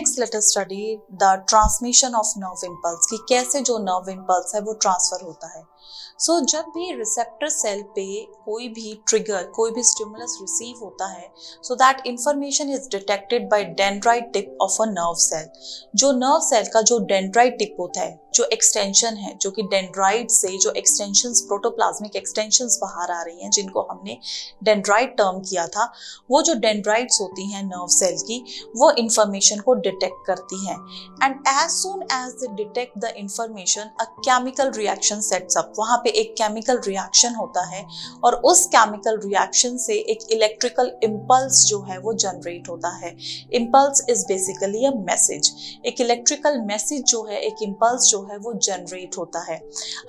Next let us study the transmission of nerve impulse कि कैसे जो नर्व इम्पल्स है वो ट्रांसफर होता है। सो जब भी रिसेप्टर सेल पे कोई भी ट्रिगर, कोई भी स्टिमुलस रिसीव होता है, so that information is detected by dendrite tip of a nerve cell. जो नर्व सेल का जो डेंड्राइट टिप होता है, जो एक्सटेंशन है, जो कि डेंड्राइट से जो एक्सटेंशंस, प्रोटोप्लाज्मिक एक्सटेंशंस बाहर आ रही हैं, जिनको हमने डेंड्राइट टर्म किया था, वो जो डेंड्राइट्स होती हैं नर्व सेल की, वो इंफॉर्मेशन को डिटेक्ट करती हैं। And as soon as they detect the information, a chemical reaction sets up. वहां पे एक केमिकल रिएक्शन होता है और उस केमिकल रिएक्शन से एक इलेक्ट्रिकल इम्पल्स जो है वो जनरेट होता है। Impulse is basically a message. एक इलेक्ट्रिकल मैसेज जो है, एक इम्पल्स जो है वो जनरेट होता है।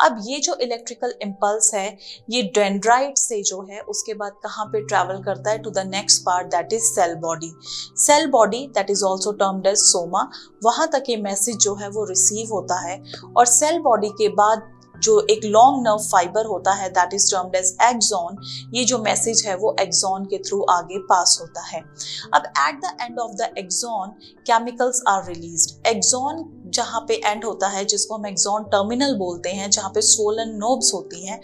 अब ये जो इलेक्ट्रिकल इम्पल्स है, ये डेंड्राइट से जो है उसके बाद कहाँ पे ट्रैवल करता है, to the next part, that is cell body. Cell body that is also termed as soma, वहां तक ये मैसेज जो है वो रिसीव होता है। और सेल बॉडी के बाद जो एक लॉन्ग नर्व फाइबर होता है, that is termed as axon, ये जो मैसेज है वो एक्सॉन के थ्रू आगे पास होता है। अब at the end of the axon chemicals are released. Axon जहाँ पे एंड होता है, जिसको हम एक्सॉन टर्मिनल बोलते हैं, जहाँ पे स्वोलन नोब्स होती हैं,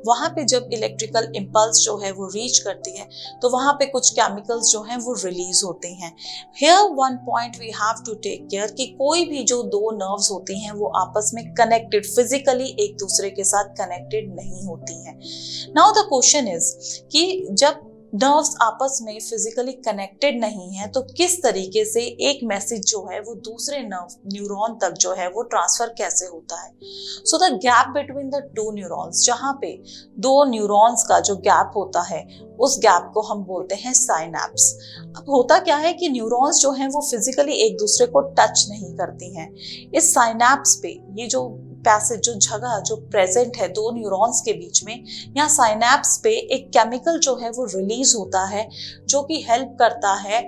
वहाँ पे जब इलेक्ट्रिकल इम्पल्स जो है वो रीच करती है, तो वहाँ पे कुछ केमिकल्स जो हैं वो रिलीज होते हैं। Here one point we have to take care कि कोई भी जो दो नर्व्स होती हैं वो आपस में कनेक्टेड, फिजिकली एक दूसरे के साथ कनेक्टेड नहीं होती हैं। नाउ द क्वेश्चन इज कि जब नर्व्स आपस में फिजिकली कनेक्टेड नहीं है, तो किस तरीके से एक मैसेज जो है वो दूसरे न्यूरॉन तक जो है वो ट्रांसफर कैसे होता है। So the gap between the two neurons, जहाँ पे दो न्यूरॉन्स का जो गैप होता है, उस गैप को हम बोलते हैं साइनैप्स। अब होता क्या है कि न्यूरॉन्स जो हैं वो फिजिकली एक दूसरे को टच नहीं करती हैं। इस साइनैप्स पे ये जो पैसेज, जो जगह जो प्रेजेंट है दो न्यूरॉन्स के बीच में, यहाँ साइनैप्स पे एक केमिकल जो है वो रिलीज होता है, जो कि हेल्प करता है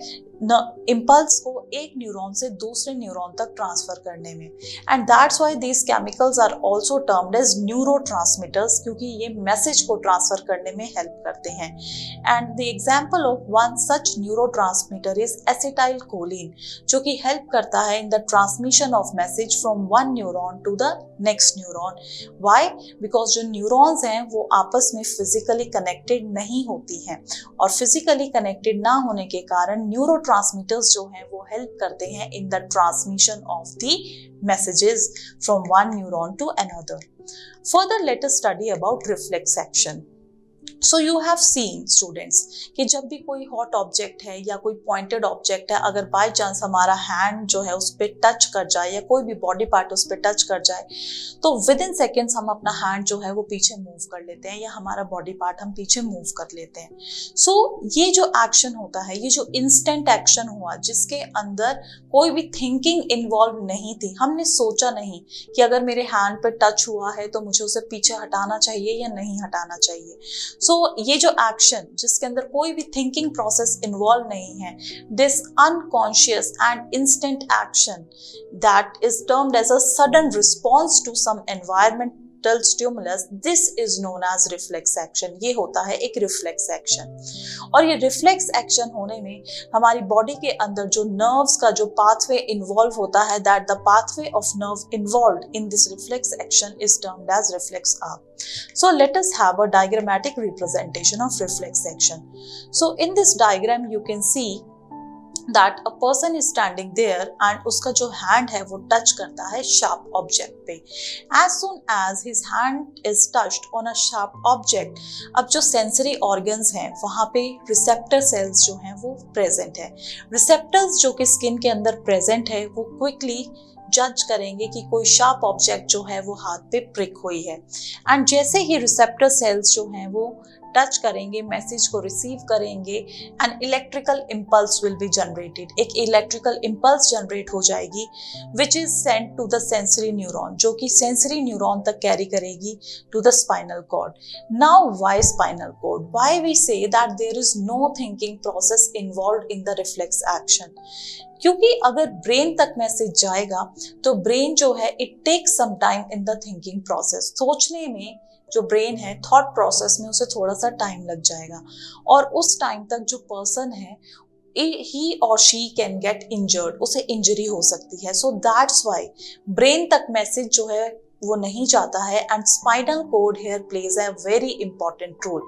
इम्पल्स को एक न्यूरॉन से दूसरे न्यूरॉन तक ट्रांसफर करने में। And that's why these chemicals are also termed as neurotransmitters, क्योंकि ये मैसेज को ट्रांसफर करने में हेल्प करते हैं। And the example of one such neurotransmitter is acetylcholine, जो कि हेल्प करता है in the transmission of message from one neuron to the next neuron. Why? Because जो न्यूरॉन्स हैं वो आपस में फिजिकली कनेक्टेड नहीं होती हैं, और फिजिकली कनेक्टेड ना होने के कारण न्यूरोट्रांसमिटर्स जो हैं वो हेल्प करते हैं in the transmission of the messages from one neuron to another. Further let us study about reflex action. So you have seen students कि जब भी कोई हॉट ऑब्जेक्ट है या कोई पॉइंटेड ऑब्जेक्ट है, अगर बाय चांस हमारा हैंड जो है उस पर टच कर जाए या कोई भी बॉडी पार्ट उस पर टच कर जाए, तो विद इन सेकेंड्स हम अपना हैंड जो है वो पीछे मूव कर लेते हैं, या हमारा बॉडी पार्ट हम पीछे मूव कर लेते हैं। सो ये जो एक्शन होता है, ये जो इंस्टेंट एक्शन हुआ, जिसके अंदर कोई भी थिंकिंग इन्वॉल्व नहीं थी, हमने सोचा नहीं कि अगर मेरे हैंड पे टच हुआ है तो मुझे उसे पीछे हटाना चाहिए या नहीं हटाना चाहिए। सो ये जो एक्शन, जिसके अंदर कोई भी थिंकिंग प्रोसेस इन्वॉल्व नहीं है, this unconscious and instant action that is termed as a sudden response to some environmental stimulus, this is known as reflex action. ये होता है एक रिफ्लेक्स एक्शन। और ये रिफ्लेक्स एक्शन होने में हमारी बॉडी के अंदर जो नर्व्स का जो पाथवे इन्वॉल्व होता है, that the pathway of nerve involved in this reflex action is termed as reflex arc. So let us have a diagrammatic representation of reflex action. So in this diagram you can see that a person is standing there and उसका जो hand है वो touch करता है sharp object पे. As soon as his hand is touched on a sharp object, अब जो sensory organs हैं वहाँ पे receptor cells जो हैं वो present है. Receptors जो कि skin के अंदर present है वो quickly जज करेंगे कि कोई शार्प ऑब्जेक्ट जो है वो हाथ पे प्रिक हुई है। एंड जैसे ही रिसेप्टर सेल्स जो हैं वो टच करेंगे, मैसेज को रिसीव करेंगे, and electrical impulse will be generated. एक इलेक्ट्रिकल इम्पल्स जनरेट हो जाएगी which is sent to the sensory neuron, जो कि सेंसरी न्यूरॉन तक कैरी करेगी to the spinal cord. Now why spinal cord? Why we say that there is no thinking process involved in the reflex action? क्योंकि अगर brain तक message जाएगा तो brain जो है it takes some time in the thinking process. सोचने में जो ब्रेन है, थॉट प्रोसेस में उसे थोड़ा सा टाइम लग जाएगा, और उस टाइम तक जो पर्सन है he or she can get injured, उसे इंजरी हो सकती है। सो दैट्स वाई ब्रेन तक मैसेज जो है वो नहीं जाता है and spinal cord here plays a very important role.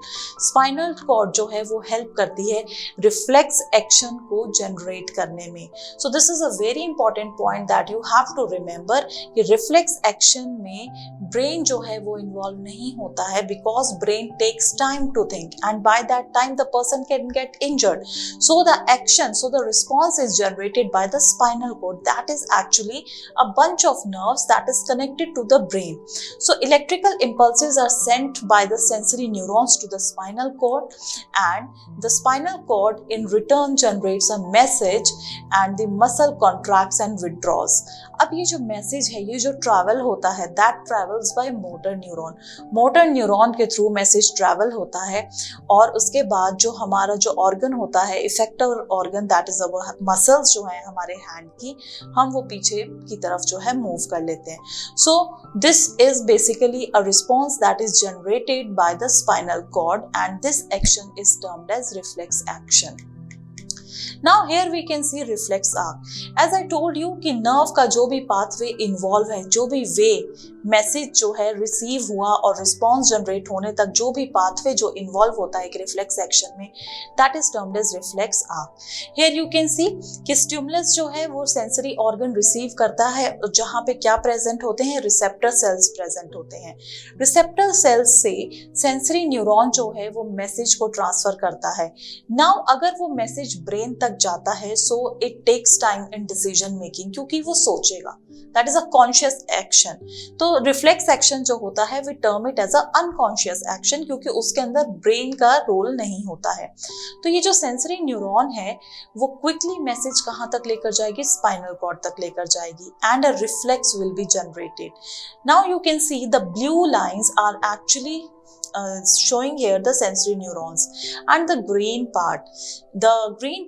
Spinal cord जो है वो हेल्प करती है रिफ्लेक्स एक्शन को जनरेट करने में। So this is a very important point that you have to remember कि रिफ्लेक्स एक्शन में ब्रेन जो है वो इन्वॉल्व नहीं होता है because brain takes time to think and by that time the person can get injured. So the action, so the response is generated by the spinal cord that is actually a bunch of nerves that is connected to the brain. So electrical impulses are sent by the sensory neurons to the spinal cord and the spinal cord in return generates a message and the muscle contracts and withdraws. अब ये जो message है, ये जो travel होता है that travels by motor neuron. Motor neuron के through message travel होता है और उसके बाद जो हमारा जो ऑर्गन होता है, effective organ that is our muscles जो है हमारे हैंड की, हम वो पीछे की तरफ जो है मूव कर लेते हैं। So this is basically a response that is generated by the spinal cord and this action is termed as reflex action. Now here we can see reflex arc. As I told you कि nerve का जो भी pathway involve है, जो भी way message जो है receive हुआ और रिस्पॉन्स जनरेट होने तक जो भी पाथवे जो इन्वॉल्व होता है एक रिफ्लेक्स एक्शन में, that is termed as reflex arc. Here you can see कि स्टिमुलस जो है वो सेंसरी ऑर्गन रिसीव करता है, जहाँ पे क्या प्रेजेंट होते हैं, रिसेप्टर सेल्स प्रेजेंट होते हैं। रिसेप्टर सेल्स से सेंसरी न्यूरॉन जो है वो मैसेज को ट्रांसफर करता है। नाउ अगर वो मैसेज ब्रेन तक जाता है so it takes time in decision making, क्योंकि वो सोचेगा, that is a conscious action. तो रिफ्लेक्स एक्शन जो होता है we term it as a unconscious action, क्योंकि उसके अंदर ब्रेन का रोल नहीं होता है। तो ये जो सेंसरी न्यूरॉन है वो क्विकली मैसेज कहाँ तक लेकर जाएगी, स्पाइनल कॉर्ड तक लेकर जाएगी and a reflex will be generated. Now you can see the blue lines are actually showing here the sensory neurons and the green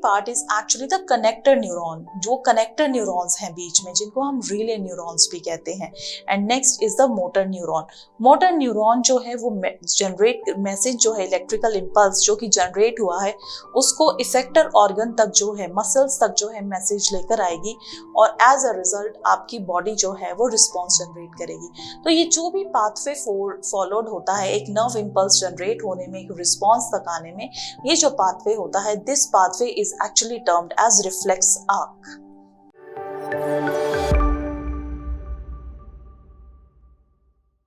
part is actually the connector neuron, जो connector neurons हैं बीच में, जिनको हम relay neurons भी कहते हैं। and next is the motor neuron जो है वो generate message जो है electrical impulse जो कि generate हुआ है उसको effector organ तक जो है muscles तक जो है message लेकर आएगी और as a result आपकी body जो है वो response generate करेगी। तो ये जो भी pathway followed होता है एक nerve impulse जनरेट होने में, एक रिस्पॉन्स तक आने में, ये जो पाथवे होता है, this pathway is actually termed as reflex arc.